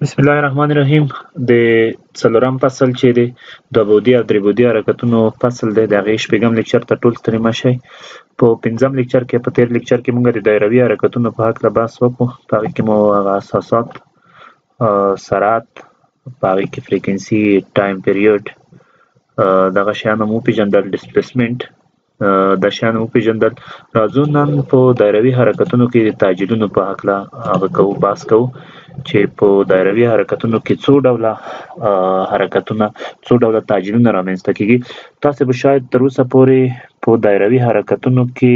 بسم الله الرحمن الرحیم. د څلورم فصل چې دی د بعدي او درې بعدي حرکتونو فصل دی، د هغې شپږم لیکچر ته ټول ستړي مه شئ. په پنځم لیکچر کې په تېر لیکچر کې موږ د دایروي حرکتونو په هکله بحث وکړو. په هغې کې مو هغه اساسات، سرعت، په هغې کې فریکونسي، ټایم پیریډ، دغه شیان هم وپېژندل، ډسپلیسمنټ، دا شیان وپېژندل. راځو نن په دایروي حرکتونو کې د تعجیلونو په هکله هغه کوو، بحث کوو چې په دایروي حرکتونو کې څو ډوله حرکتونه، څو ډوله تعجیلونه رامنځته کېږي. تاسې به شاید تر اوسه پورې په دایروي حرکتونو کې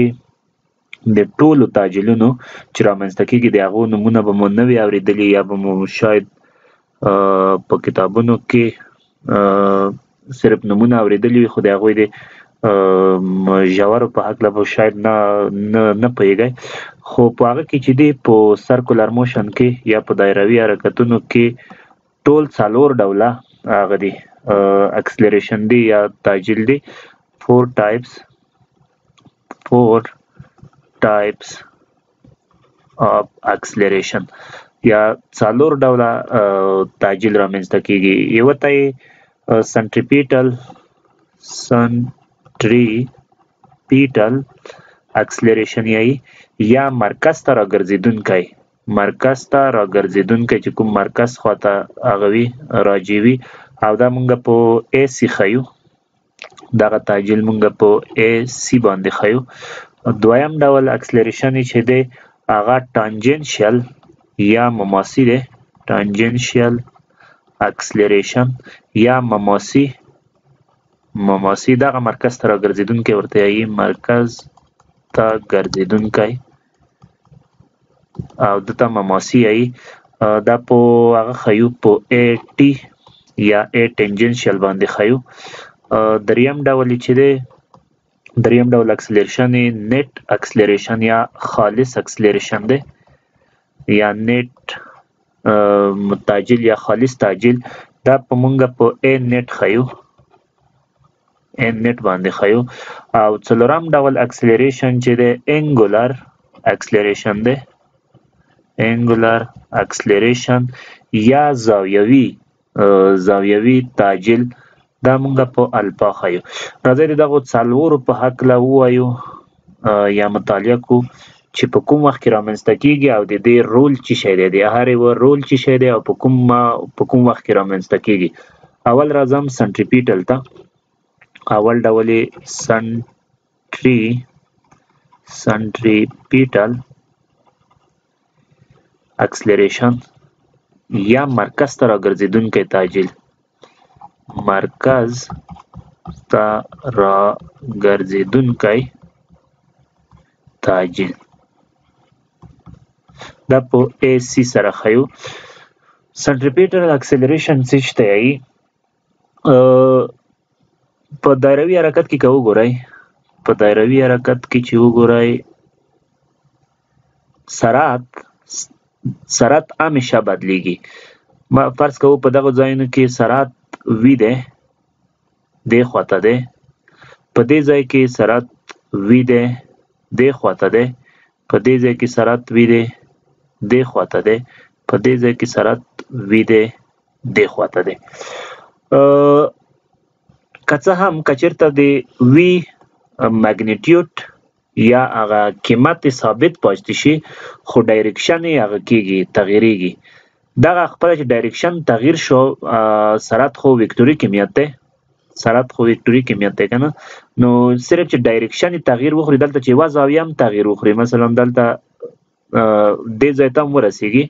د ټولو تعجیلونو چې رامنځته کېږي د هغو نومونه به مو نه وي اورېدلي، یا به مو شاید په کتابونو کې صرف نومونه اورېدلي وي، خو د هغوی د ژورو په هکله به شاید نه پوهېږئ. خو په هغه کې چې دی په سرکولر موشن کې یا په دایروي حرکتونو کې ټول څلور ډوله هغه دی اکسلریشن دی یا تعجیل دی. فور ټایپس of acceleration یا څلور ډوله تعجیل رامنځته کېږي. یوه ته یې سنټریپیټل اکسلریشن یا مرکز ته راګرځېدونکی چې کوم مرکز خواته هغه وي راجع وي، او دا مونږ په ای سی ښیو، دغه تعجیل مونږ په ای سی باندې ښیو. دویم ډول اکسلریشن چې دی هغه ټانجنشل یا مماسی دی، ټانجنشل اکسلریشن یا مماسی دغه مرکز ته راګرځېدونکی ورته یایي، مرکز ته ګرځېدونکی، او دته مماسی یایي. دا په هغه ښیو په ای ټي یا ای ټینجنشل باندې ښیو. دریم ډول چې دی، دریم ډول اکسلریشن یې نیټ اکسلریشن یا خالص اکسلریشن دی، یا نیټ تعجیل یا خالص تعجیل. دا په مونږ په ای نیټ ښیو، ای نیټ باندې ښیو. او څلورم ډول اکسلریشن چې دی انګولر اکسلریشن دی، انګولر اکسلریشن یا زاویوي تعجیل، دا مونږ په الفا ښیو. راځئ د دغو څلورو په هکله ووایو یا مطالعه کړو چې په کوم وخت کې رامنځته کېږي او د دې رول څه شی دی، د هر یوه رول څه شی دی او په کوم وخت کې رامنځته کېږي. اول راځم سنټریپیټل ته. اول ډول یې سنټریپیټل اکسلریشن یا مرکز ته راګرځېدونکی تعجیل، مرکز ته راګرځېدونکی تعجیل، دا په ای سی سره ښیو. سنټریپیټل اکسلریشن څه ته یایي؟ په دایروي حرکت کې که وګورئ، په دایروي حرکت کې چې وګورئ سرعت همیشه بدلیږي. فرض کوو په دغو ځایونو کې سرعت وي دی، دې خواته دی، په دې ځای کې سرعت وي دی، دې خواته دی، په دې ځای کې سرعت وي دی، دې خواته دی، په دې ځای کې سرعت وي دی، دې خواته دی. که څه هم که چېرته د وي مګنیټیوډ یا هغه قیمت ثابت پاتې شي، خو ډایرکشن یې هغه کېږي، تغییرېږي. دغه خپله چې ډایرکشن تغییر شو، سرعت خو وکتوري کمیت دی، که نه؟ نو صرف چې ډایرکشن یې تغییر وخوري، دلته چې یوه زاویه هم تغییر وخوري، مثلا دلته دې ځای ته هم ورسېږي،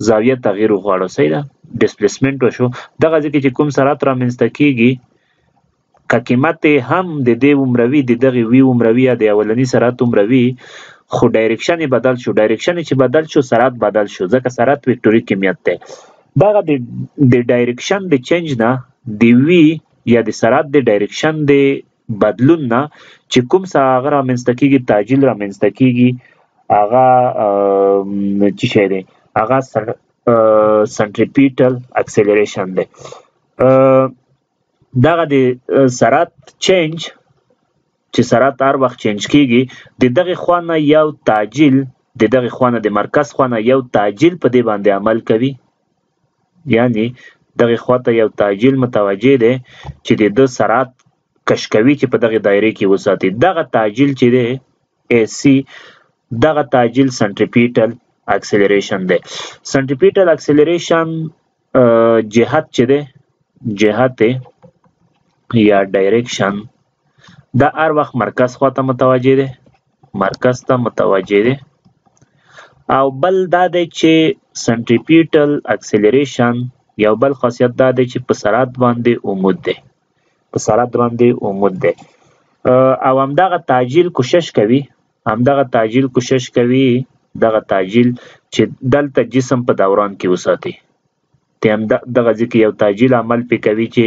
زاویه تغییر وغواړو، صحیح ده، ډسپلیسمنټ وشو. دغه ځای کې چې کوم سرعت رامنځته کېږي، که قیمت هم د دې عمره وي، د دغې وي عمره وي یا د اولني سرعت عمره وي، خو ډایرکشن یې بدل شو. ډایرکشن یې چې بدل شو، سرعت بدل شو، ځکه سرعت وکتوري کمیت دی. دغه د ډایرکشن د چینج نه، د وي یا د سرعت د ډایرکشن د بدلون نه چې کوم څه هغه رامنځته کېږي، تعجیل رامنځته کېږي، هغه څه شی دی؟ هغه سنټریپیټل اکسلریشن دی. دغه د سرعت چینج چې سرعت هر وخت چینج کېږي، د دغې خوا نه یو تعجیل، د دغې خوا نه د مرکز خوا نه یو تعجیل په دې باندې عمل کوي، یعنی دغه خواته یو تعجیل متوجه دی چې د سرعت کش کوي چې په دغه دایره کې وساتي. دغه تعجیل چې دی AC دغه تعجیل سنټریپیټل اکسلریشن دی. سنټریپیټل اکسلریشن جهت چې دی جهت یا ډایرکشن دا هر وخت مرکز خواته متوجه دی مرکز ته متوجه دی. او بل دا دی چې سنټریپیټل اکسلریشن یو بل خاصیت دا دی چې په سرعت باندې عمود دی په سرعت باندې عمود دی او همدغه تعجیل کوشش کوي دغه تعجیل چې دلته جسم په دوران کې وساتي. ته هم دغه ځکه یو تعجیل عمل پې کوي چې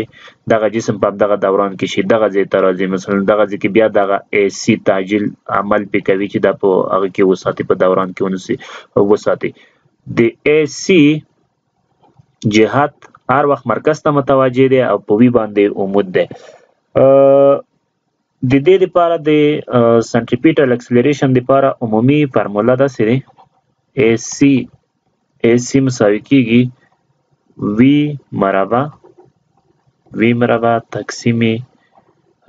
دغه جسم په دغه دوران کې شي دغه ځای ته راځي. مثلا دغه ځکه بیا دغه AC تعجیل عمل پې کوي چې دا په هغه کې وساتي په دوران کې وساتي. د AC جهت هر وخت مرکز ته متوجه دی او په وی باندې عمود دی. د دې لپاره د سنټریپیټل اکسلریشن لپاره عمومي فارموله داسې دی AC مساوي کیږي V مربع تقسیم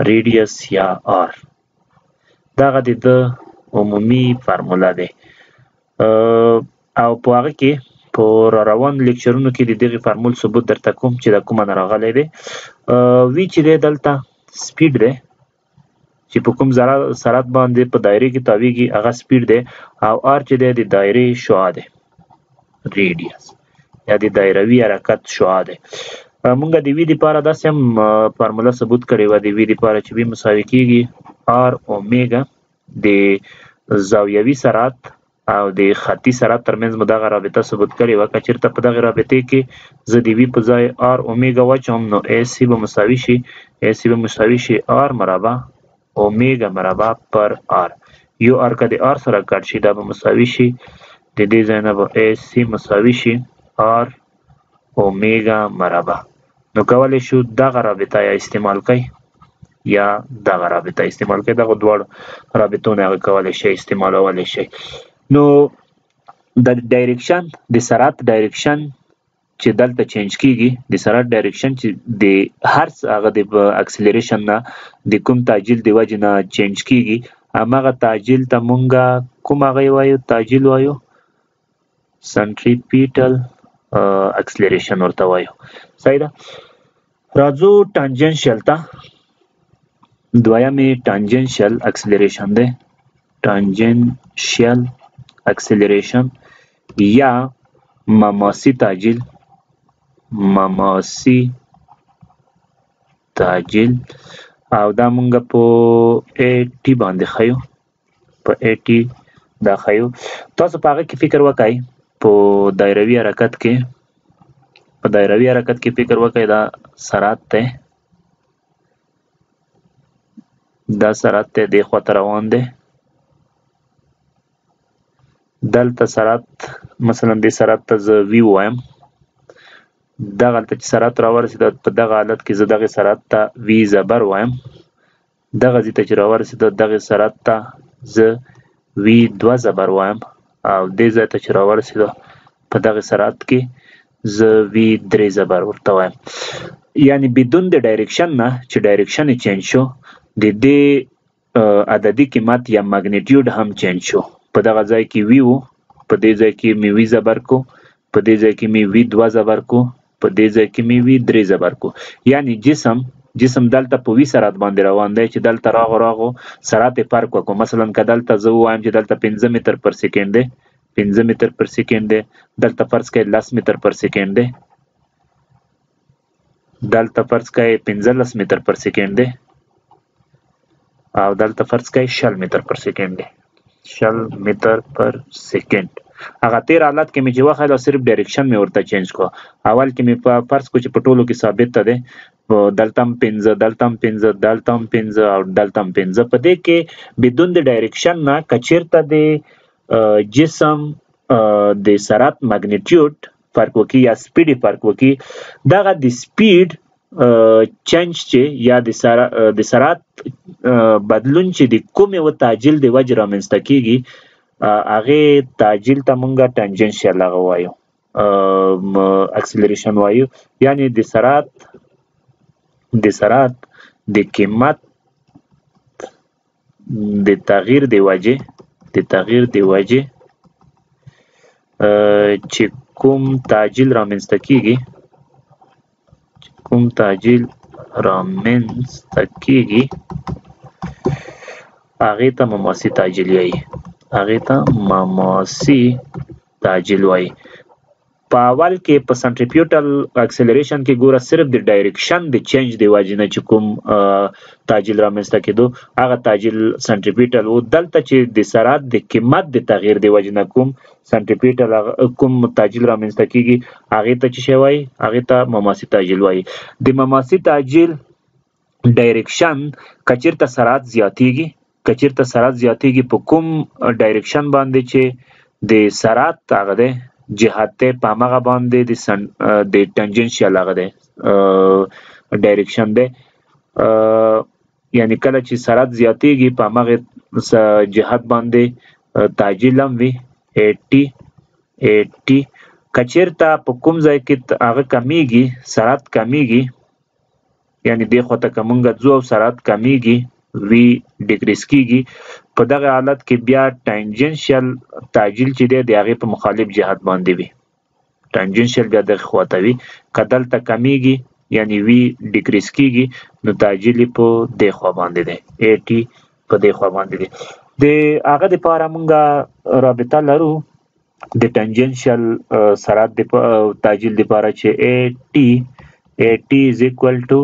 ریډیوس یا R. دغه د عمومي فارموله دی او په هغه کې په روان لیکچرونو کې د دغه فارمول ثبوت درته کوم چې دا کومه راغلی دی. V چې دی دلته سپیډ دی چې په کوم سرعت باندې په دایره کې تاویږي هغه سپیډ دی او R چې دی د دایرې شعاع دی ریډیوس یا د دایروي حرکت شعاع دی. مونږ د وی لپاره داسې هم فارموله ثبوت کړې وه د وی لپاره چې وی مساوي کیږي R اومیګا د زاویوي سرعت او د خطي سرعت ترمنځ مو دغه رابطه ثبوت کړې وه. که چېرته په دغې رابطې کې زه د وی په ځای R اومیګا واچوم نو AC به مساوي شي R مربع اومیګا مربع پر R. یو R که د R سره کټ شي دا به مساوي شي د دې ځای نه به AC مساوي شي R اومیګا مربع. نو کولی شو دغه رابطه یا استعمال کوي یا دغه رابطه استعمال کوي. دغه دواړو رابطو نه هغه کولی شي استعمالولی شي. نو د ډایرکشن د سرعت ډایرکشن چې دلته چینج کیږي د سرعت ډایرکشن چې د هر هغه د اکسلریشن نه د کوم تعجیل د وجې نه چینج کیږي همغه تعجیل ته مونږه کوم هغه وایو تعجیل وایو سنټریپیټل اکسلریشن ورته وایو. صحیح ده. راځو ټانجنشل ته. دویمې ټانجنشل اکسلریشن دی. ټانجنشل اکسلریشن یا مماسی تعجیل او دا مونږ په AT باندې ښیو په AT دا ښیو. تاسو په هغه کې فکر وکړئ په دایروي حرکت کې فکر وکړئ دا سرعت دی دې خواته روان دی. دلته سرعت مثلا دې سرعت ته زه V وایم دغلته چې سرعت راورسېده په دغه حالت کې زه دغې سرعت ته V زبر وایم. دغه ځای ته چې راورسېده دغې سرعت ته زه V 2 زبر وایم او دې ځای ته چې راورسېده په دغې سرعت کې زه V 3 زبر ورته وایم. یعنی بدون د ډایرکشن نه چې ډایرکشن یې چینج شو د دې عددي قیمت یا ماګنیټیوډ هم چینج شو. په دغه ځای کې V و په دې ځای کې مې V زبر کو په دې ځای کې مې V 2 زبر کو په دې ځای کې مې V 3 زبر کو. یعنی جسم دلته په وی سرعت باندې روان دی چې دلته راغو سرعت یې فرق وکړو. مثلا که دلته زه ووایم چې دلته 5 متر پر سیکنډ دی 5 متر پر سیکنډ دی دلته فرض کړئ 10 متر پر سیکنډ دی دلته فرض کړئ 15 متر پر سیکنډ دی او دلته فرض کړئ 60 متر پر سیکنډ دی 60 متر پر سیکنډ. هغه تیر حالت کې مې چې وخت دا صرف ډایرکشن مې ورته چینج کو. اول کې مې په فرض کو چې په ټولو کې ثابت ده دلته هم 5 دلته هم 5 دلته هم 5 او دلته هم 5. په دې کې بدون د ډایرکشن نه که چېرته د جسم د سرعت ماګنیټیوډ فرق وکړي یا سپیډ فرق وکړي دغه د سپیډ چینج چې یا د سرعت بدلون چې د کومې و تعجیل د وجې رامنځته کیږي هغې تعجیل ته مونږ ټانجنشل هغه وایو اکسلریشن وایو، یعنی د سرعت د قیمت د تغییر د وجې چې کوم تعجیل رامنځته کیږي هغې ته مماسي تعجیل وایي. په اول کې په سنټریپیوټل اکسلریشن کې ګوره صرف د ډایرکشن د چینج د وجې نه چې کوم تعجیل رامنځته کېدو هغه تعجیل سنټریپیوټل و. دلته چې د سرعت د قیمت د تغییر د وجې نه کوم تعجیل رامنځته کېږي هغې ته څه شی وایي؟ هغې ته مماسي تعجیل وایي. د مماسي تعجیل ډایرکشن که چېرته سرعت زیاتېږي په کوم ډایرکشن باندې چې د سرعت هغه دی جهت دی په همغه باندې د ټنجنشیل هغه دی ډایرکشن دی، یعنی کله چې سرعت زیاتېږي په همغه جهت باندې تعجیل هم وي 80. که چېرته په کوم ځای کې هغه کمیږي سرعت کمیږي، یعنی دې خواته که مونږ ځو او سرعت کمیږي وی ډیکریس کیږي، په دغه حالت کې بیا ټانجنشیل تعجیل چې دی د هغې په مخالف جهت باندې وي. ټانجنشیل بیا دغه خواته وي. که دلته کمیږي یعنی وی ډیکریس کیږي نو تعجیل په دې خوا باندې دی 80 په دې خوا باندې دی. د هغه دپاره مونږ رابطه لرو د ټانجنشیل سرعت تعجیل دپاره چې 80 is equal to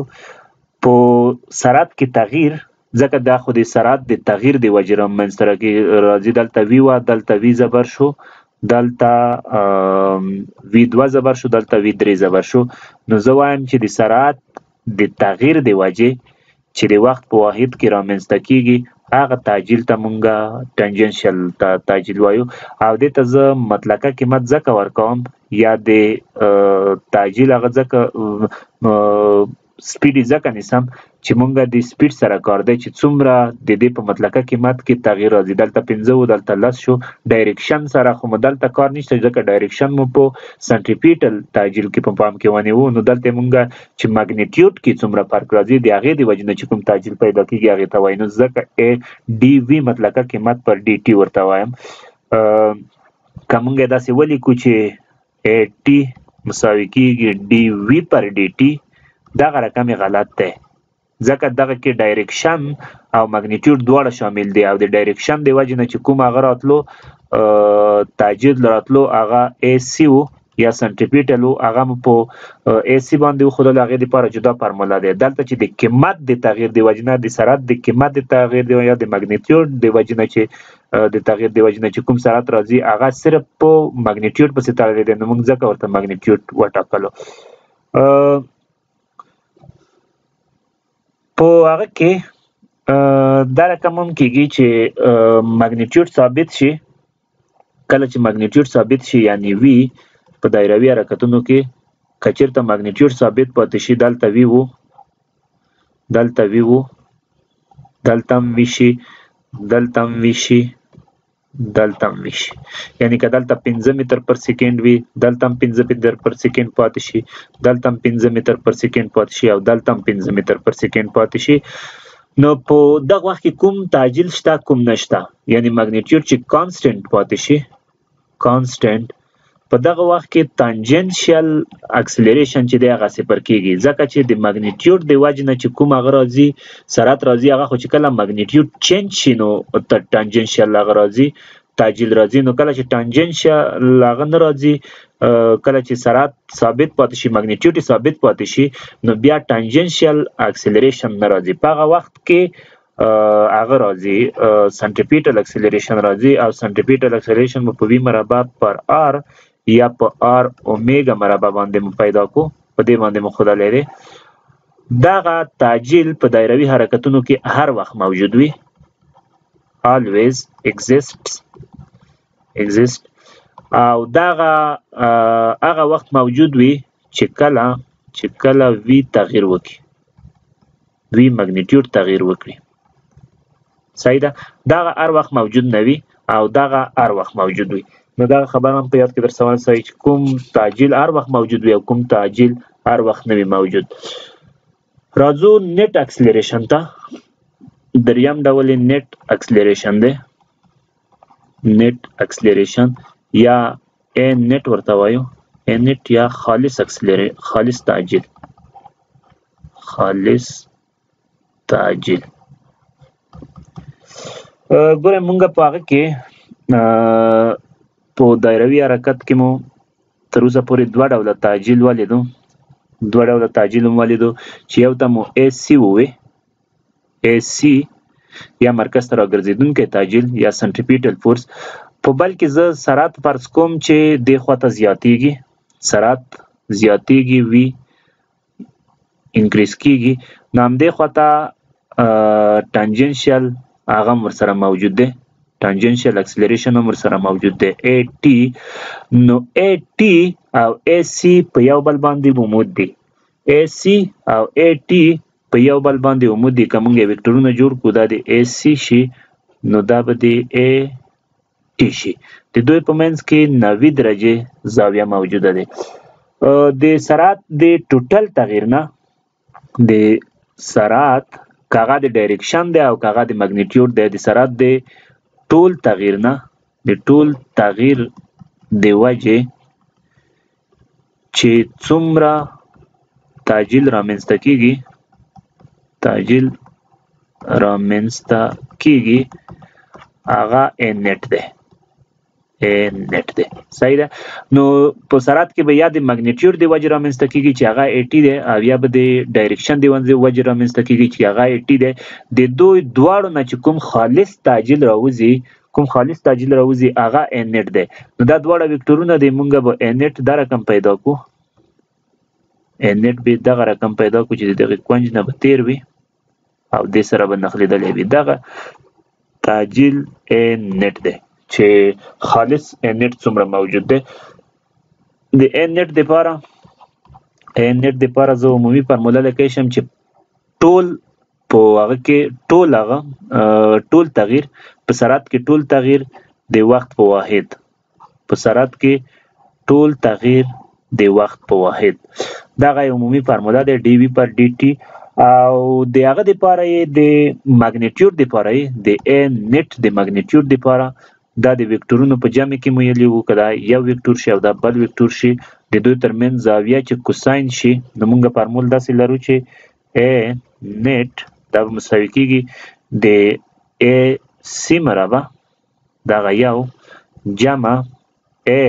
په سرعت کې تغییر، ځکه دا خو د سرعت د تغییر د وجې رامنځته راځي. دلته وی وه، دلته وی زبر شو، دلته وی 2 زبر شو، دلته وی 3 زبر شو. نو زه وایم چې د سرعت د تغییر د وجې چې د وخت په واحد کې رامنځته کیږي هغه تعجیل ته مونږه ټانجنشیل تعجیل وایو. او دې ته زه مطلقه قیمت ځکه ورکوم یا د تعجیل هغه ځکه سپیډ ځکه نیسم چې مونږ د سپیډ سره کار دی چې څومره د دې په مطلقه قیمت کې تغییر راځي. دلته 15 و، دلته 10 شو. ډایرکشن سره خو مو دلته کار نشته ځکه ډایرکشن مو په سنټریپیټل تعجیل کې په پام کې ونیو. نو دلته مونږ چې ماګنیټیوډ کې څومره فرق راځي د هغې د وجې نه چې کوم تعجیل پیدا کېږي هغې ته وایي. نو ځکه ډي وي مطلقه قیمت پر ډي ټي ورته وایم. که مونږ یې داسې ولیکو چې 80 مساوي کېږي ډي وي پر ډي ټي، دغه رقم غلط دی ځکه دغه کې ډایرکشن او ماګنیټیوډ دواړه شامل دي او د ډایرکشن د وجې نه چې کوم هغه راتلو تعجیل راتلو هغه اے سی و یا سنټریپیټل و، هغه مو په اے سی باندې وښودل. هغې دپاره جدا فارموله دی. دلته چې د قیمت د تغییر د وجې نه د سرعت د قیمت د تغییر د یا د ماګنیټیوډ د وجې نه چې د تغییر د وجې نه چې کوم سرعت راځي هغه صرف په ماګنیټیوډ پسې تړلی دی. نو موږ ځکه ورته ماګنیټیوډ وټاکلو. په هغه کې دا رقم هم کېږي چې ماګنیټیوډ ثابت شي. کله چې ماګنیټیوډ ثابت شي یعنی وي په دایروي حرکتونو کې که چېرته ماګنیټیوډ ثابت پاتې شي، دلته وي و، دلته وي و، دلته هم وي شي، دلته هم وي شي، دلته هم وي شي. یعنی که دلته 15 متر پر سیکنډ وي دلته هم 15 متر پر سیکنډ پاتې شي، دلته هم 15 متر پر سیکنډ پاتې شي او دلته هم 15 متر پر سیکنډ پاتې شي. نو په دغه وخت کې کوم تعجیل شته کوم نشته، یعنی ماګنیټیوډ چې کانسټنټ پاتې شي کانسټنټ، په دغه وخت کې ټانجنشیل اکسلریشن چې دی هغه صفر کېږي ځکه چې د ماګنیټیوډ د وجې نه چې کوم هغه راځي سرعت راځي هغه خو چې کله ماګنیټیوډ چینج شي نو ټانجنشیل هغه راځي تعجیل راځي. نو کله چې ټانجنشیل هغه نه راځي، کله چې سرعت ثابت پاتې شي ماګنیټیوډ ثابت پاتې شي نو بیا ټانجنشیل اکسلریشن نه راځي. په هغه وخت کې هغه راځي سنټریپیټل اکسلریشن راځي او سنټریپیټل اکسلریشن مو په وی مربع پر آر یا په آر اومیګا مربع باندې مو پیدا کو، په دې باندې مو ښودلی دی. دغه تعجیل په دایروي حرکتونو کې هر وخت موجود وي، always exist او دغه هغه وخت موجود وي چې کله وی تغییر وکړي، وی ماګنیټیوډ تغییر وکړي. صحیح ده؟ دغه هر وخت موجود نه وي او دغه هر وخت موجود وي. نو دا خبره هم په یاد کې در سوال سوی چې کوم تعجیل هر وخت موجود وي او کوم تعجیل هر وخت نه وي موجود. راځو نیټ اکسلریشن ته. دریم ډول یې نیټ اکسلریشن دی. نیټ اکسلریشن یا ا نیټ ورته وایو، ا نیټ یا خالص تعجیل. خالص تعجیل ګوره مونږ په هغه کې په دایروي حرکت کې مو تر اوسه پورې دوه ډوله تعجیل ولیدو. چې یو ته مو ای سی ووی، ای سی یا مرکز ته راګرځېدونکی تعجیل یا سنټریپیټل فورس. په بل کې زه سرعت فرض کوم چې دې خواته زیاتیږي، سرعت زیاتیږي وي انکریز کیږي، نو همدې خواته ټانجنشل هغه هم ورسره موجود دی، ټانجنشل اکسلریشن هم ورسره موجود دی ای ټي. نو ای ټي او ای سی په یو بل باندې عمود دي، ای سی او ای ټي په یو بل باندې عمود دي. که موږ یې وکټورونه جوړ کړو دا د ای سی شي نو دا به د ای ټي شي. د دوی په منځ کې 90 درجې زاویه موجوده ده. د سرعت د ټوټل تغییر نه د سرعت کاغه د ډایرکشن دی او کاغه د مګنیټیوډ دی، د سرعت د ټول تغییر نه د ټول تغییر د وجې چې څومره تعجیل رامنځته کیږي هغه ا نیټ دی. صحیح ده. نو په سرعت کې به یا د مګنیټیوډ د وجې رامنځته کیږي چې هغه ا ټي دی، او یا به د ډایرکشن د وجې رامنځته کیږي چې هغه ا ټي دی. د دوی دواړو نه چې کوم خالص تعجیل راوځي هغه ا نیټ دی. نو دا دواړه وکټورونه د مونږ به ا نیټ دا رقم پیدا کو، ا نیټ به دغه رقم پیدا کو چې دغه کونج نه به تیر وي او د سره به نښلیدلی وي. دغه تعجیل ا نیټ دی چې خالص ا نیټ څومره موجود دی. د ا نیټ دپاره زه عمومي فارموله لیکلی شم چې ټول په هغه کې ټول تغییر په سرعت کې ټول تغییر د وخت په واحد، په سرعت کې ټول تغییر د وخت په واحد. دغه عمومي فارموله دی ډي وي پر ډي ټي. او د هغه دپاره یې د مګنیټیوډ دپاره یې د ا نیټ د مګنیټیوډ دپاره دا د وکټورونو په جمع کې مو ویلي وو، که دا یو وکټور شي او دا بل وکټور شي د دوی ترمنځ زاویه چې کوساین شي نو موږ فارمول داسې لرو چې ا نیټ دا به مساوي کیږي د ا سی مربع دغه یو جمع ا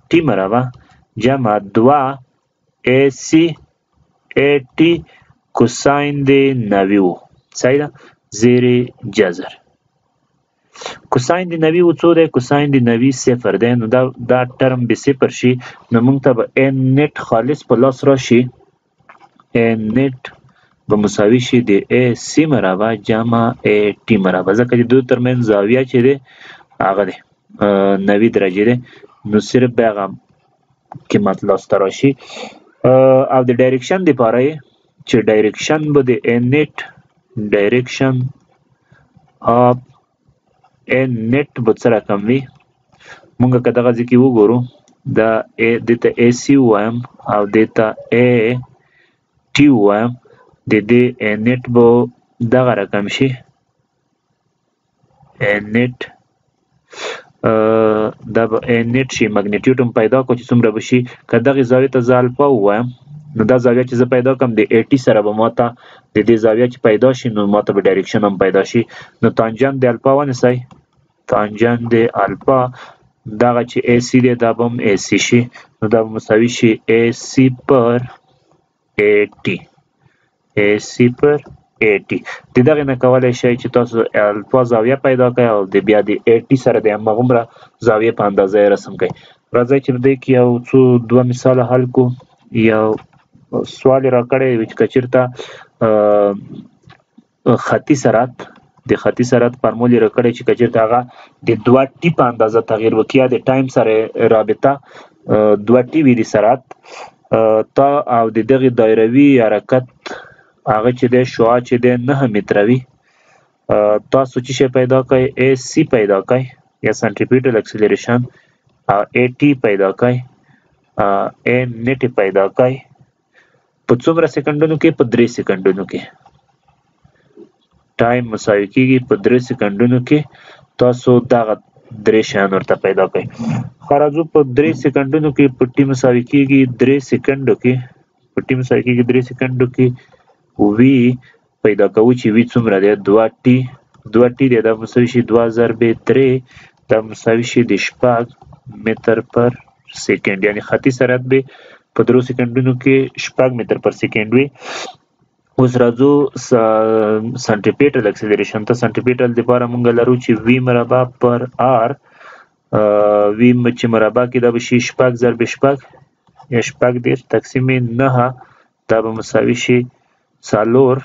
ټي مربع جمع 2 ا سی ا ټي کوساین د 90 و. صحیح ده. زیر جذر کوساین د 90 و څو دی؟ کوساین د 90 صفر دی. نو دا ټرم به صفر شي نو موږ ته به ا نیټ خالص په لاس راشي، ا نیټ به مساوي شي د ا سی مربع جمع ا ټي مربع، ځکه چې دوی ترمنځ زاویه چې دی هغه دی 90 درجې دی. نو صرف به هغه قیمت لاسته راشي. او د ډایرکشن دپاره یې چې ډایرکشن به د ا نیټ ډایرکشن اف ا نیټ به څه رقم وي؟ مونږ که دغه ځای کې وګورو دا دته ا سی ووایم او دته ا ټي ووایم، د دې ا نیټ به دغه رقم شي، ا نیټ دا به ا نیټ شي. مګنیټیوډ هم پیدا کړو چې څومره به شي. که دغې زاویې ته زه الفا ووایم نو دا زاویه چې زه پیدا کړم د ا ټي سره به ماته د دې زاویه چې پیدا شي نو ماته به ډایرکشن هم پیدا شي. نو تانجن د الفا ونیسئ، تانجن د الفا دغه چې ا سی دی دا به هم ا سی شي، نو دا به مساوي شي ا سی پر ا ټي، ا سی پر ا ټي. د دغې نه کولی شئ چې تاسو الفا زاویه پیدا کړئ او د بیا د ا ټي سره د همغومره زاویې په اندازه یې رسم کړئ. راځئ چې دې کې یو څو دوه مثاله حل کړو. یو سوال را کړی وي چې که چېرته خطي سرعت د خطي سرعت فارمول یې را کړی چې که چېرته هغه د 2 ټي په اندازه تغییر وکړي یا د ټایم سره رابطه 2 ټي وي د سرعت تا او د دغې دایروي حرکت هغه چې دی شعاع چې دی 9 متره وي، تاسو چې شی پیدا کړئ ا سی پیدا کړئ. یا سنټریپیټل اکسلریشن ا ټي پیدا کای ا نیټ پیدا کای په څومره سکندونو کې؟ په 3 سکندونو کې. ټایم مساوي کیږي په 3 سکندونو کې. تاسو دغه 3 شیان ورته پیدا کړئ. خراځو په 3 سکندونو کې په ټي مساوي کیږي 3 سکندو کې په ټي مساوي کیږي 3 سکندو کې وی پیدا کوو چې وی څومره دی؟ 2 ټي دی. دا مساوي شي 2 ضرب 3 دا مساوي شي د 6 متر پر سکند. یعنی خطي سرعت به په 3 سکندونو کې 6 متر پر سکند وي. اوس راځو سنټریپیټل اکسلریشن ته. سنټریپیټل لپاره مونږ لرو چې وی مربع پر آر وی چې مربع کې دا به شي 6 ضرب 6 یا 6 دېرش تقسیم 9 دا به مساوي شي 4.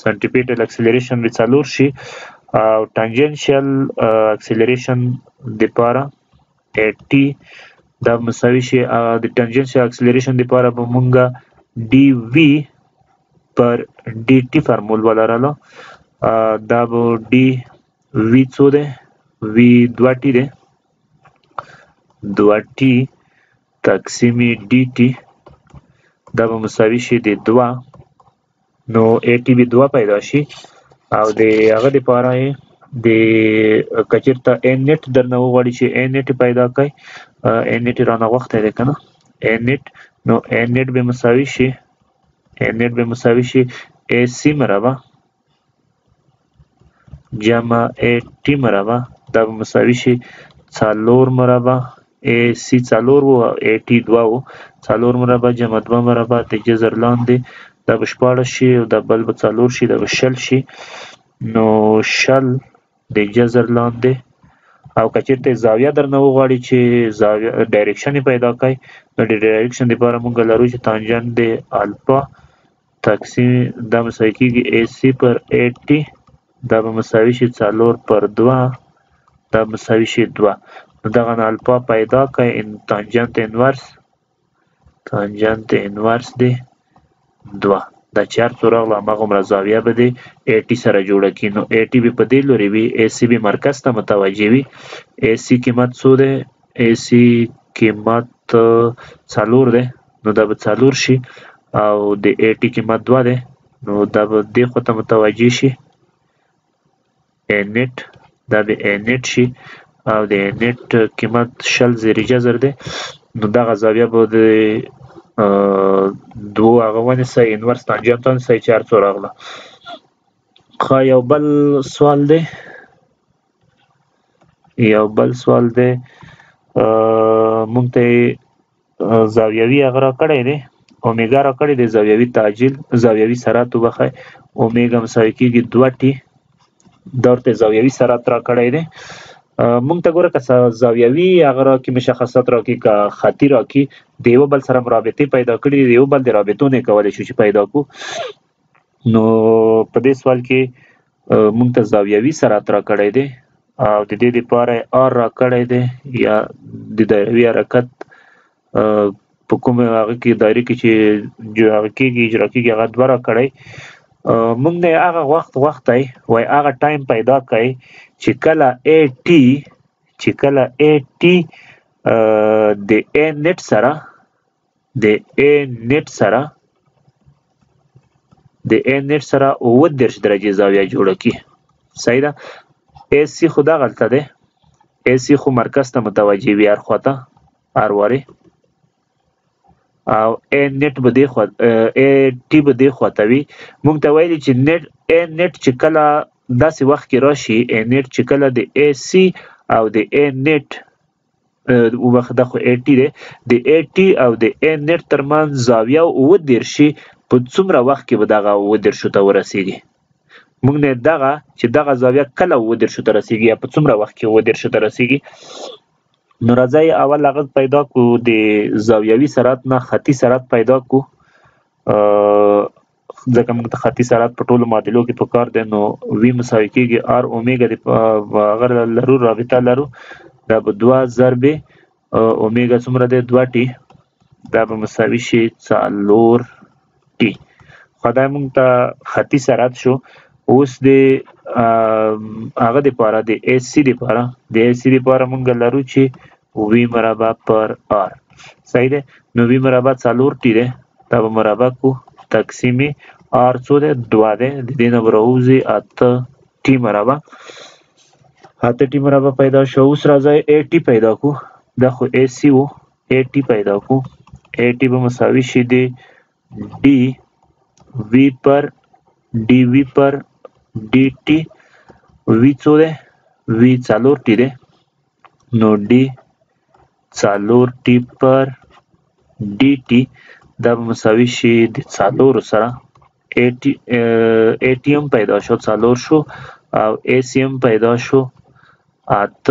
سنټریپیټل اکسلریشن به 4 شي او ټانجنشل اکسلریشن لپاره ټي دا مساوي شي د ټانجنشل اکسلریشن لپاره به مونږه डी وی پر D T فارمول ولرله. دا به डी وی څو ده؟ وی 2 टी ده. 2 टी تقسیم D T دا به مساوي شي د 2. نو ا टी به 2 پیدا شي او د هغه لپاره د کچرته ان نیټ درنه وغواړي چې ان نیټ پیدا کړي. ان نیټ رانه وخت دی کنه. ان نیټ نو ان نیټ به مساوي شي ا سی مربع جمع ا टी مربع دا به مساوي شي 4 مربع ا سی 4 و ا टी 2 و 4 مربع جمع 2 مربع د جذر لاندې دا به 14 شي او دا بل به 4 شي دا به 60 شي. نو 60 د جذر لاندې او کچرته زاویه درنه وغواړي چې زاویه ډایرکشن پیدا کړي. نو د ډایرکشن لپاره مونږ لرو چې تانجنت د الفا تقسیم دا مساوي کیږي ا سی پر ا टी دا به مساوي شي 4 پر 2 دا مساوي شي 2. نو دغه الفا پیدا کړي تانجنت انورس دی 2. دا 4 راغله هغومره زاویه به د ا टी سره جوړه کړي. نو ا टी به په دې لوري وي ا سی به مرکز ته متوجه وي. ا سی قیمت څو دی؟ ا سی قیمت 4 دی. نو دا به 4 شي او د ا टी قیمت 2 دی. نو دا به دې خوا ته متوجه شي ا نیټ دا به ا نیټ شي او د ا نیټ قیمت 60 زر جذر دی. نو دغه زاویه به د 2 هغه ونیسئ انورس تانجنت ونیسئ 4 راغله. ښه یو بل سوال دی مونږ ته زاویوي هغه راکړی دی اومیګا راکړی دی زاویوي سرعت وبخئ اومیګا مساوي کیږي 2 टी دا ورته زاویوي سرعت راکړی دی. مونږ ته ګوره که زاویوي هغه راکړي مشخصات راکړي که خطي راکړي د یو بل سره رابطې پیدا کړي د یو بل د رابطو نه کولی شو چې پیدا کړو. نو په دې سوال کې مونږ ته زاویوي سرعت راکړی دی او د دې لپاره آر راکړی دی یا د دایروي حرکت په کوم هغه کې دایره کې چې هغه کېږي اجرا کېږي هغه 2 راکړی. مونږ نه هغه وخت دی وای هغه ټایم پیدا کړئ چې کله ا टी د ا نیټ سره د ا نیټ سره 29 درجه زاویه جوړه کی. صحیح ده. ا سی خو دا غلطه ده. ا سی خو مرکز ته متوجه وي هر خواته هر واره او ا نیټ به دی خو ا टी به دی خواته وي. مونږ ته ویلي چې ا نیټ چې کله داسې وخت کې راشي ا نیټ چې کله د ا سی او د ا نیټ وخت د خو ا टी دی د ا टी او د ا نیټ ترمنځ زاویه 29 شي په څومره وخت کې به دغه 29 ته ورسیږي. مونږ نه چې دغه زاویه کله 29 ته رسیږي یا په څومره وخت کې 29 ته رسیږي. نو راځئ اول هغه پیدا کړو د زاویوي سرعت نه خطي سرعت پیدا کړو ځکه موږ ته خطي سرعت په ټولو معادلو کې پکار دی. نو وی مساوي کېږي آر اومیګا هغه لرو رابطه لرو دا به 2 ضرب اومیګا څومره دی 2 टी دا به مساوي شي 4 टी. خو دا موږ ته خطي سرعت شو اوس د هغه د پاره د ایس سی د پاره مونږ لرو چې وی مربع پر آر. صحیح ده. نو وی مربع 4 ټی ده، دا به مربع کو تقسیم آر څو ده 2 ده، د دې نه به راوځي 8 ټی مربع. 8 ټی مربع پیدا شو. اوس راځي ای ټی پیدا کو، دا خو ای سی وو، ای ټی پیدا کو. ای ټی به مساوي شي د ډي وی پر ډي وی پر ډي ټی. وی څو ده؟ وی 4 ټی ده، نو ډي 4 ټی پر ډي ټی دا به مساوي شي د 4 سره. ای ټی هم پیدا شو 4 شو، او ای سی هم پیدا شو 8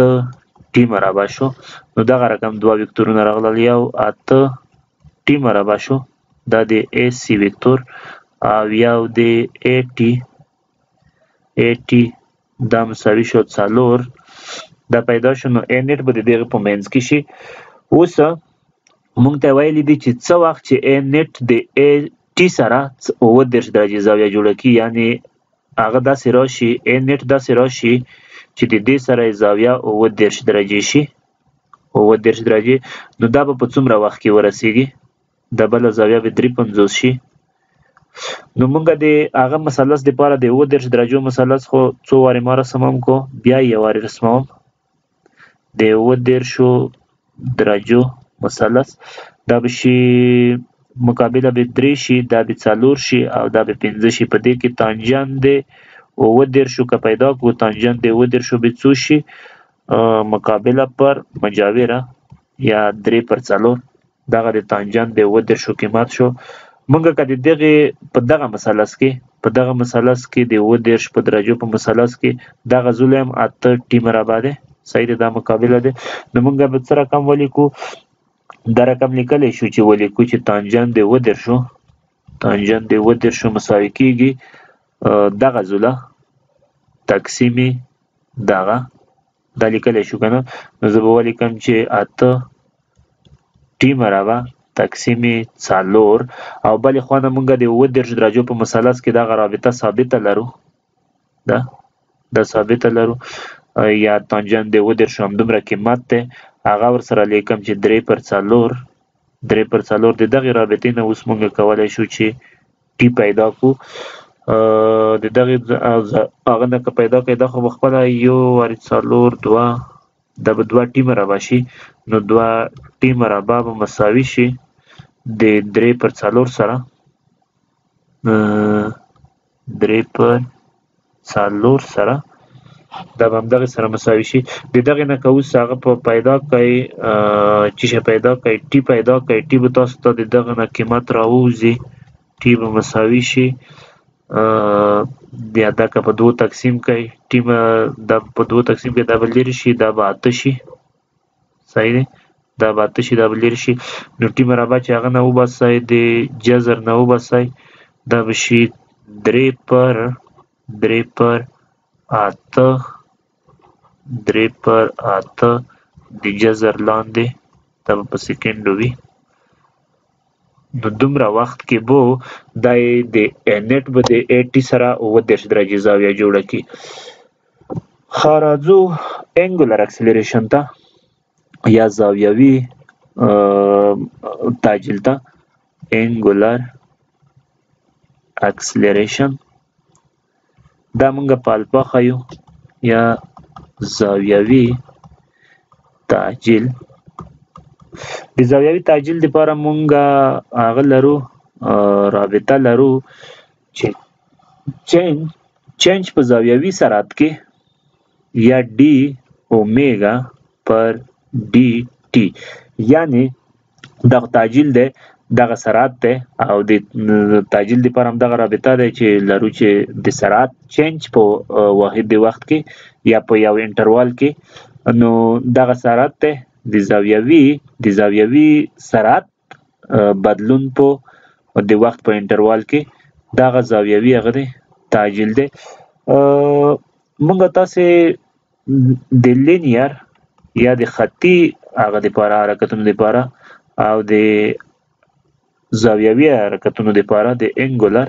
ټی مربع شو. نو دغه رقم 2 وکتورونه راغلل، یو 8 ټی مربع شو، دا د ای سی وکتور، او یو د ای ټی دا مساوي شو 4 دا پیدا شو. نو ای نیټ به د دغه په منځ کې شي. اوس مونږ ته ویلي دي چې څه وخت چې ای نیټ د ای ټی سره 39 درجې زاویه جوړه کړي، یعنی هغه داسې راشي، ای نیټ داسې راشي چې د دې سره زاویه 39 درجې شي، 39 درجې. نو دا به په څومره وخت کې ورسیږي؟ د بل زاویه به 53 شي. نو مونږ د هغه مثلث د پاره د 39 درجو مثلث خو څو واره ما رسموم کو، بیا یې واره رسموم. د 39 درجو مثلث دا به شي مقابله به 3 شي، دا به 4 شي، او دا به 5 شي. په دې کې تانجان د 39 که پیدا کو، تانجان د 39 به څو شي؟ مقابله پر مجاوره یا 3 پر 4، دغه د تانجان د 39 قیمت شو. مونږ کدی دغه په دغه مثلث کې د 39 په درجو په مثلث کې دغه ظلم 8 ټی مربع ده. صحیح ده، دا مقابله ده. نو مونږ به څه رقم ولیکو؟ دا رقم لیکلی شو چې ولیکو چې تانجان د 39 مساوي کیږي دغه ظله تقسیم دغه، دا لیکلی شو کنه. نو زه به ولیکم چې 8 ټی مربع تقسیم 4، او بلې خوا نه مونږ د 39 درجو په مثلث کې دغه رابطه ثابته لرو، دا ثابته لرو، یا تانجان د 39 همدومره قیمت ده، هغه ورسره لیکم چې 3 پر 4 د دغې رابطې نه اوس مونږ کولی شو چې ټي پیدا کو. د دغې هغه نه که پیدا کړئ، دا خو به خپله 1 4 2 دا به 2 ټي مربع شي. نو 2 ټي مربع به مساوي شي د 3 پر 4 سره، 3 پر 4 سره، دا به همدغې سره مساوي شي. د دغې نه که اوس هغه په پیدا کړئ، چې شی پیدا کړئ، ټي پیدا کړئ، ټي به تاسو ته د دغه نه قیمت راووځي، ټي به مساوي شي بیا دا که په 2 تقسیم کړئ، ټي به دا په 2 تقسیم کړئ، دا به لرې شي، دا به 8 شي. صحیح دی، دا به 8 شي، دا به لرې شي. نو ټي مربع چې هغه نه وباسئ، د جذر نه وباسئ، دا به شي 3 پر 8 د جذر لاندې، دا به په سیکنډو وي. نو دومره وخت کې به دا د نیټ به د 80 سره 39 درجې زاویه جوړه کړي. ښه راځو انګولر اکسلریشن ته یا زاویوي تعجیل ته. انګولر اکسلریشن دا مونږ په الفا ښیو یا زاویوي تعجیل. د زاویوي تعجیل لپاره مونږ هغه لرو، رابطه لرو چې چینج په زاویوي سرعت کې یا ډي اومیګا پر ډي ټي، یعنی دغه تعجیل دی، دغه سرعت دی، او د تعجیل لپاره هم دغه رابطه دی چې لرو چې د سرعت چینج په واحد د وخت کې یا په یو انټروال کې، نو دغه سرعت دی د زاویوي سرعت بدلون په د وخت په انټروال کې، دغه زاویوي هغه دی تعجیل دی. مونږ تاسې د لینیر یا د خطي هغه دپاره حرکتونو دپاره او د زاویوي حرکتونو دپاره د انګولر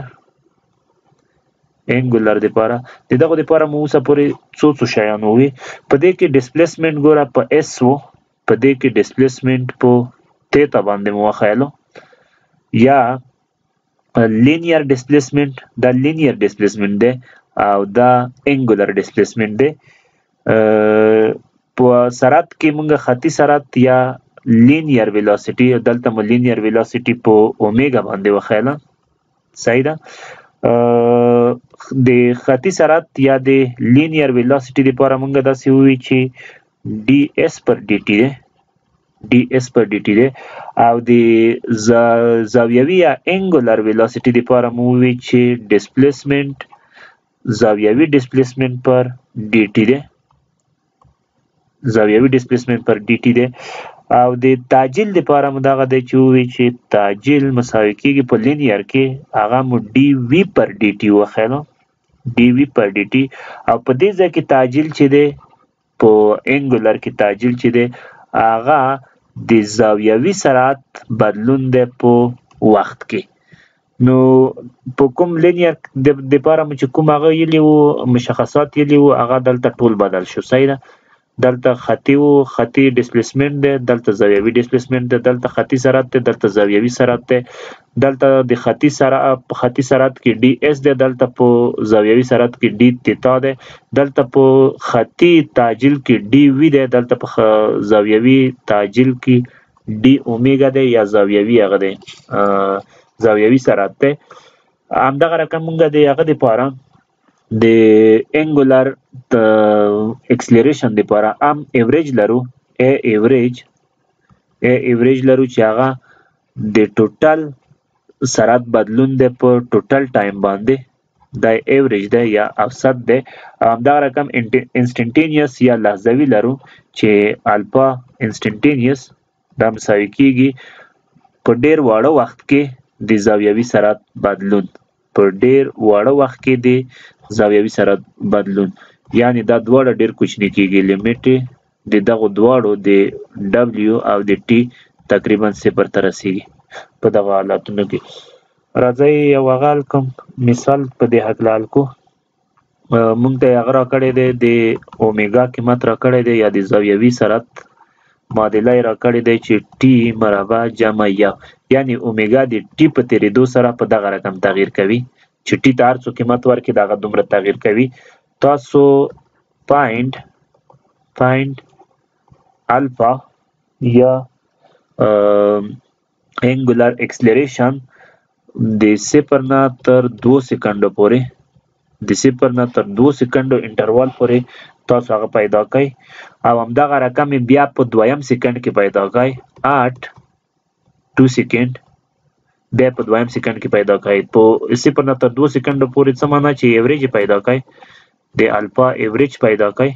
انګولر د پاره د دغه د پاره مو اوسه پورې څو شیان وي. په دې کې ډسپلیسمنت ګوره په اس وو، په دې کې ډسپلیسمنت په تیتا باندې مو وخیلو، یا لینیر ډسپلیسمنت دا لینیر ډسپلیسمنت دی او دا انګولر ډسپلیسمنت دی. په سرعت کې مونږ خطي سرعت یا لینیر ویلاسټي، دلته مو لینیر ویلاسټي په اومیګا باندې وخیله، صحیح ده. د خطي سرعت یا د لینیر ویلاسټي لپاره مونږ داسې ووایو چې ډي اس پر ډي ټي دی، ډي اس پر ډي ټي دی، او د زاویوي یا انګولر ویلاسټي لپاره مو ووایو چې ډسپلیسمنت زاویوي ډسپلیسمنت پر ډي ټي دی، زاویوي ډسپلیسمنت پر ډي ټي دی. او د تعجیل لپاره مو دغه دی چې ووایو چې تعجیل مساوي کېږي په لینیر کې هغه مو ډي وي پر ډي ټي وخیلو، ډي وي پر ډي ټي. او په دې ځای کې تعجیل چې دی په انګولر کې تعجیل چې دی هغه د زاویوي سرعت بدلون دی په وخت کې. نو په کوم لینیر د پاره مو چې کوم هغه یلی وو مشخصات یلی وو هغه دلته ټول بدل شو، صحیح ده. دلته خطي وو، خطي ډسپلیسمنت دی، دلته زاویوي ډسپلیسمنت دی، دلته خطي سرعت دی، دلته زاویوي سرعت دی. دلته د خطي سرعت کې ډي اس دی، دلته په زاویوي سرعت کې ډي تیتا دی، دلته په خطي تعجیل کې ډي وی دی، دلته په زاویوي تعجیل کې ډي اومیګا دی یا زاویوي هغه دی زاویوي سرعت دی. همدغه رقم مونږ د هغه دپاره د انګولر اکسلریشن دپاره هم ایوریج لرو، ایوریج لرو چې هغه د ټوټل سرعت بدلون دی په ټوټل ټایم باندې، دا ایوریج دی یا اوسط دی. او همدغه رقم انسټنټینیوس یا لحظوي لرو چې الفا انسټنټینیوس دا مساوي کېږي په ډیر واړه وخت کې د زاویوي سرعت بدلون، په ډیر واړه وخت کې د زاویوي سرعت بدلون، یعنی دا دواړه ډیر کوچني کېږي. لیمیټ د دغو دواړو د ډبلیو او د ټي تقریبا 0 ته رسیږي په دغه حالاتونو کې. راځئ یو هغه حل کوم مثال په دې هکله حل کو. مونږ ته هغه راکړی دی د اومیګا قیمت راکړی دی یا د زاویوي سرعت معادله یې راکړی دی چې ټي مربع جمع یو، یعنی اومیګا د ټي په تېرېدو سره په دغه رقم تغیر کوي چې ټي ته هر څو قیمت ورکړي دغه دومره تغیر کوي. تاسو فایند الفا یا انګولر اکسلریشن د 0 نه تر 2 سکندو پورې، د 0 نه تر 2 سکندو انټروال پورې تاسو هغه پیدا کړئ، او همدغه رقم بیا په 2م سکند کې پیدا کړئ 8 2 سکند، بیا په 2م سکند کې پیدا کړئ. په 0 نه تر 2 سکندو پورې څه معنا چې ایوریج پیدا کړئ، د الفا ایوریج پیدا کړئ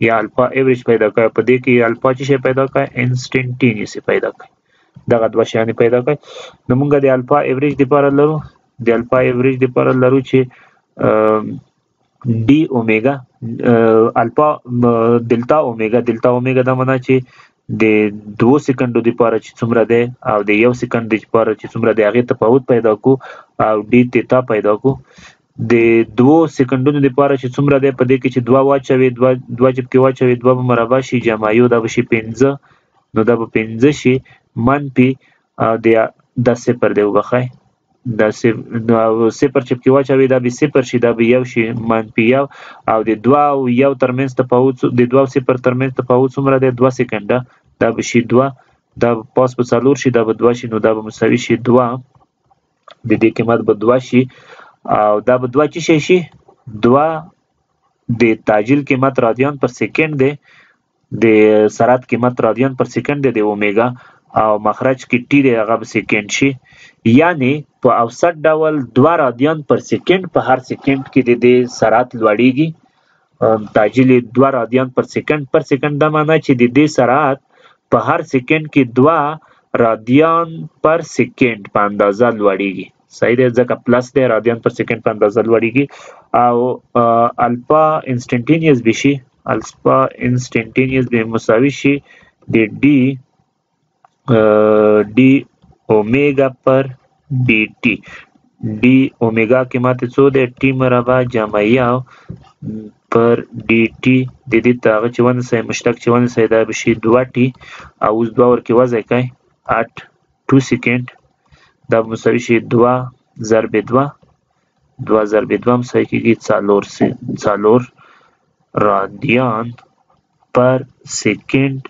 یا الفا ایوریج پیدا کړئ. په دې کې الفا چې شی پیدا کړئ انسټنټینیوس پیدا کړئ، دغه دوه شیان پیدا کړئ. نو موږ د الفا ایوریج لپاره لرو، د الفا ایوریج لپاره لرو چې D omega alpha delta omega دا معنا چې د 2 سکندو لپاره چې څومره دی او د 1 سکند لپاره چې څومره دی هغه تفاوت پیدا کو او ډي تیتا پیدا کو. د 2 سکندونو لپاره چې څومره دی په دې کې چې 2 واچوي 2 جب کې واچوي 2 به مربع شي جمع یو دا به شي 15، نو دا به 15 شي منفي د 0 دی وبخای دا 0 چې کې واچوي دا به 0 شي، دا به 1 شي منفي 1، او د 2 او 1 ترمنځ تفاوت د 2 او 0 ترمنځ تفاوت څومره دی 2 سکنده، دا به شي 2، دا پاس په 4 شي دا به 2 شي، نو دا به مساوي شي 2، د دې قیمت به 2 شي او دا به 2 چې شي 2 د تعجیل قیمت رادیان پر سکند دی، د سرعت قیمت رادیان پر سکند دی د اومیګا، او مخرج کې ټي دی هغه به سکند شي، یعنی په اوسط ډول 2 رادیان پر سکند په هر سکند کې د سرعت لوړیږي. تعجیل 2 رادیان پر سکند دا معنی چې د دې سرعت په هر سکند کې 2 رادیان پر سکند په اندازه لوړیږي، صحیح دی، ځکه پلس دی رادیان پر سکند په اندازه لوړیږي. او الفا انسټنټینیوس به شي، الفا انسټنټینیوس به مساوي شي د D omega पर D T. D اومیگا کې ماته څو دی ټي مربع جمع یو پر ډي ټي د دې ته هغه چې ونیسئ مشتق چې ونیسئ دا به شي 2t او اوس 2 ورکې وضع کړئ 2 سیکنډ دا به مساوي شي 2 ضرب 2 2 ضرب 2 مساوي کېږي 4 رادیان پر سیکنډ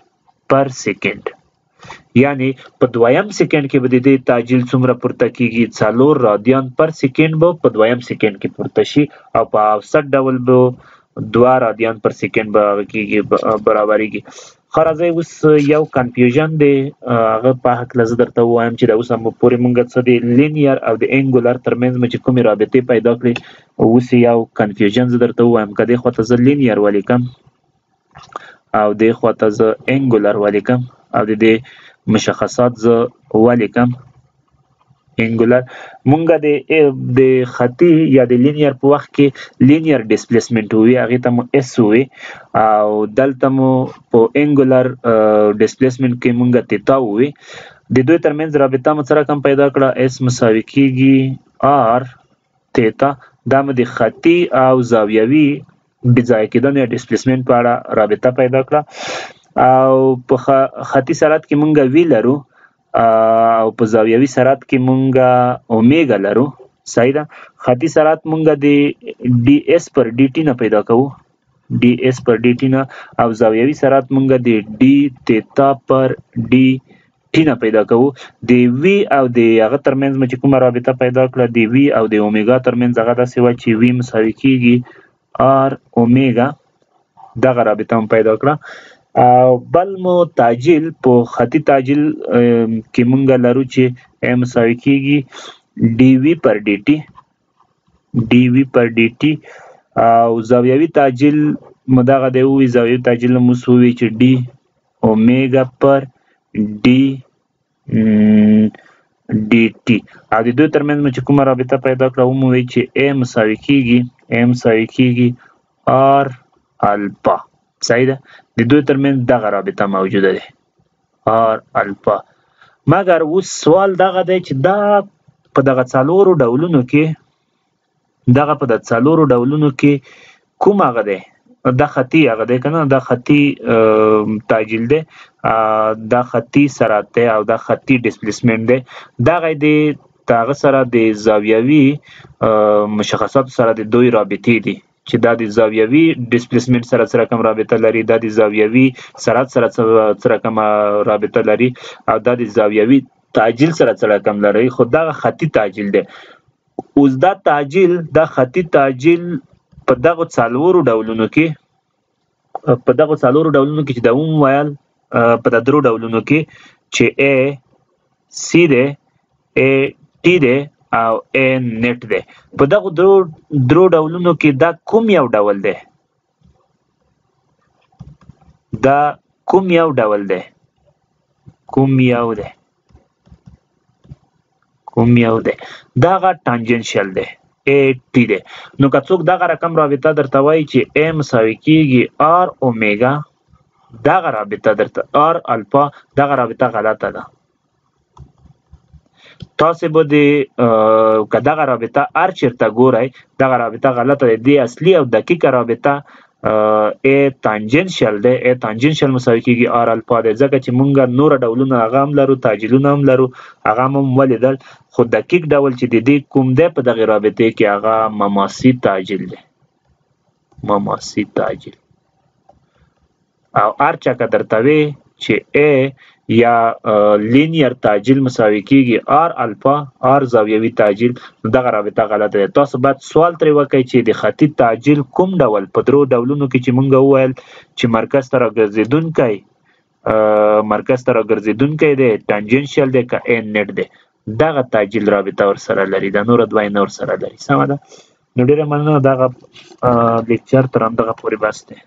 یعنی په دویم سیکنډ کې به د دې تعجیل څومره پورته کېږي 4 رادیان پر سیکنډ به په دویم سیکنډ کې پورته شي او په اوسط ډول به 2 رادیان پر سیکنډ به کېږي برابرېږي. ښه راځئ اوس یو کنفیوژن دی هغه په هکله زه درته ووایم چې د اوس هم پورې مونږ څه دی لینیر او د انګولر ترمنځ مې چې کومې رابطې پیدا کړې اوس یو کنفیوژن زه درته ووایم که دې خواته زه لینیر ولیکم او دې خواته زه انګولر ولیکم او د دې مشخصات زه ولیکم انګولر مونږ د خطي یا د لینیر په وخت کې لینیر ډسپلیسمنټ وي هغې ته مو اس وي او دلته مو په انګولر ډسپلیسمنټ کې مونږ تیتا وي د دوی ترمنځ رابطه مو څه رقم پیدا کړه اس مساوي کېږي آر تیتا دا مو د خطي او زاویوي د ځای کېدنې یا ډسپلیسمنټ په اړه رابطه پیدا کړه او په خطي سرعت کې مونږ وی لرو او په زاویوي سرعت کې مونږه اومیګا لرو صحیح ده خطي سرعت مونږه د ډي اس پر ډي ټي نه پیدا کوو ډي اس پر ډي ټي نه او زاویوي سرعت مونږه د ډي تیتا پر ډي ټي نه پیدا کوو د وی او د هغه ترمنځ مو چې کومه رابطه پیدا کړه د وی او د اومیګا ترمنځ هغه داسې وه چې وی مساوي کېږي آر اومیګا دغه رابطه هم پیدا کړه او بل مو تعجیل په خطي تعجیل کې مونږ لرو چې ا مساوي کېږي ډي وی پر ډي ټي او زاویوي تعجیل مو دغه دی ووي زاویوي تعجیل مو څه ووي چې ډي اومیګا پر ډي ټي او د دوی ترمنځ مو چې کومه رابطه پیدا کړه ومو وی چې ا مساوي کېږي آر الفا صحیح ده د دوی ترمنځ دغه رابطه موجوده ده آر الفا مګر اوس سوال دغه دی چې دا په دغه څلورو ډولونو کې کوم هغه دی دا خطي هغه دی که نه دا خطي تعجیل دی دا خطي سرعت دی او دا خطي ډسپلیسمنټ دی دغه دی د هغه سره د زاویوي مشخصاتو سره د دوی رابطې دي چې دا د زاویوي ډسپلیسمنټ سره څه رقم رابطه لري دا د زاویوي سرعت سره څه رقم رابطه لري او دا د زاویوي تعجیل سره څه رقم لري خو دغه خطي تعجیل دی اوس دا خطي تعجیل په دغو څلورو ډولونو کې چې دا وویل په د درو ډولونو کې چې ا سی دی ا ټي دی او ا نت دی په دغو درو ډولونو کې دا کوم یو ډول دی دا غا ټانجنشل دی ا ټي دی نو که څوک دغه رقم رابطه درته وایي چې ا مساوي کېږي آر اومیګا دغه رابطه درته آر الفا دغه رابطه غلطه ده تاسو به که دغه رابطه هر چیرته ګورئ دغه رابطه غلطه ده د اصلي او دقیقه رابطه ا تانجنشل دی ا تانجنشل مساوي کېږي آر الفا دی ځکه چې مونږ نور ډولونه هغه هم لرو تعجیلونه هم لرو هغه هم ولیدل خو دقیق ډول چې د دې کوم دی په دغې رابطې کې هغه مماسي تعجیل دی او هر چا که درته وی چې ا یا لینیر تعجیل مساوي کېږي آر الفا آر زاویوي تعجیل دغه رابطه غلطه ده تاسو باید سوال ترې وکړئ چې د خطي تعجیل کوم ډول په درو ډولونو کې چې مونږ وویل چې مرکز ته راګرځېدونکی دی ټانجنشل دی که ان نت دی دغه تعجیل رابطه ورسره لري دا نوره دوه نه ورسره لري سمه ده نو ډېره مننه دغه لیکچر تر همدغه پورې بس دی